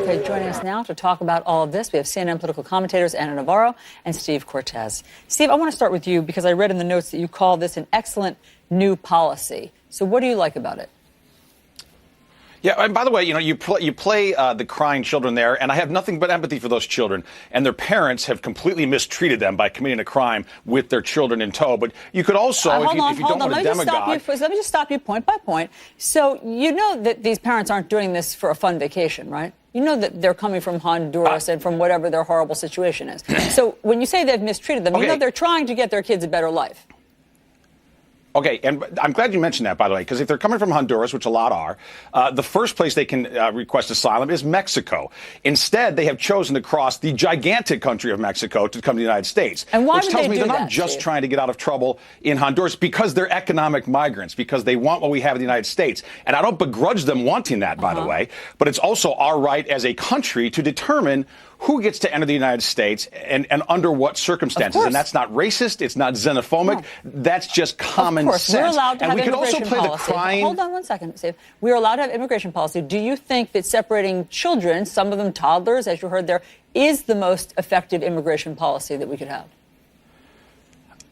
Okay, joining us now to talk about all of this, we have CNN political commentators Ana Navarro and Steve Cortes. Steve, I want to start with you because I read in the notes that you call this an excellent new policy. So what do you like about it? Yeah, and by the way, you play the crying children there, and I have nothing but empathy for those children. And their parents have completely mistreated them by committing a crime with their children in tow. But you could also, if you don't want to demagogue... Let me just stop you point by point. So you know that these parents aren't doing this for a fun vacation, right? You know that they're coming from Honduras and from whatever their horrible situation is. So when you say they've mistreated them, you know they're trying to get their kids a better life. Okay, and I'm glad you mentioned that, by the way, because if they're coming from Honduras, which a lot are, the first place they can request asylum is Mexico. Instead, they have chosen to cross the gigantic country of Mexico to come to the United States. And why which would tells they me do they're that, not just Steve? trying to get out of trouble in Honduras, because they're economic migrants, because they want what we have in the United States. And I don't begrudge them wanting that, by the way, but it's also our right as a country to determine who gets to enter the United States and under what circumstances. And that's not racist. It's not xenophobic. No. That's just common sense. We're allowed to and have we can also immigration play policy. the crying. Hold on one second, Steve. We're allowed to have immigration policy. Do you think that separating children, some of them toddlers, as you heard there, is the most effective immigration policy that we could have?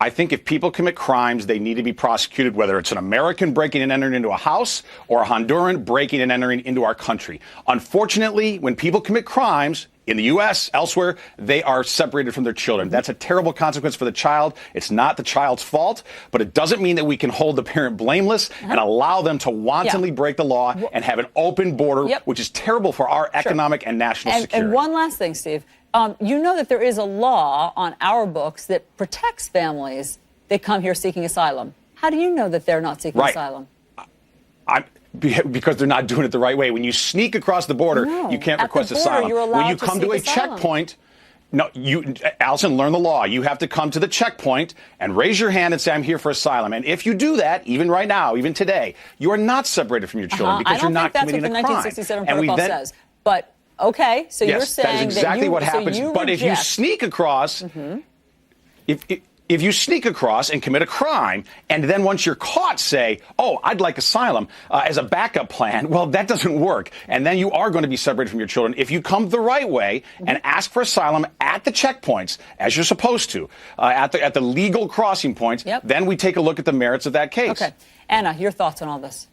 I think if people commit crimes, they need to be prosecuted, whether it's an American breaking and entering into a house or a Honduran breaking and entering into our country. Unfortunately, when people commit crimes in the U.S., elsewhere, they are separated from their children. That's a terrible consequence for the child. It's not the child's fault, but it doesn't mean that we can hold the parent blameless and allow them to wantonly break the law and have an open border, which is terrible for our economic and national security. And one last thing, Steve. You know that there is a law on our books that protects families that come here seeking asylum. How do you know that they're not seeking asylum? Because they're not doing it the right way. When you sneak across the border, you can't request asylum. When you come to a checkpoint, Allison, learn the law. You have to come to the checkpoint and raise your hand and say, I'm here for asylum. And if you do that, even right now, even today, you are not separated from your children because you're not committing a crime. I don't think that's what the 1967 protocol says. But okay, so you're saying that is exactly what happens. So but if you sneak across, if you sneak across and commit a crime, and then once you're caught say, oh, I'd like asylum as a backup plan, well, that doesn't work. And then you are going to be separated from your children. If you come the right way and ask for asylum at the checkpoints, as you're supposed to, at the legal crossing points, then we take a look at the merits of that case. Okay. Anna, your thoughts on all this?